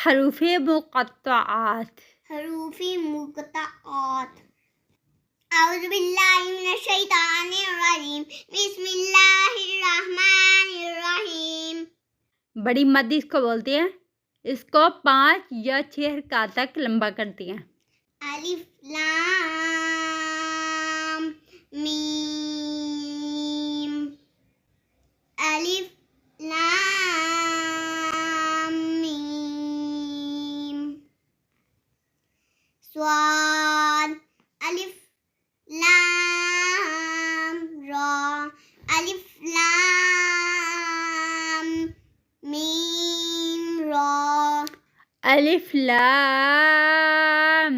हरूफ मुक़त्तआत। हरूफ मुक़त्तआत। औज़ु बिल्लाहि मिनश शैतानिर रजीम। बिस्मिल्लाहिर्रहमानिर्रहीम। बड़ी मद इसको बोलती हैं। इसको 5 या 6 हरकत तक लंबा करती हैं। अलिफ लाम मीम। अलिफ लाम मीम। स्वाद। अलिफ लाम रा। अलिफ लाम मीम रा। अलिफ लाम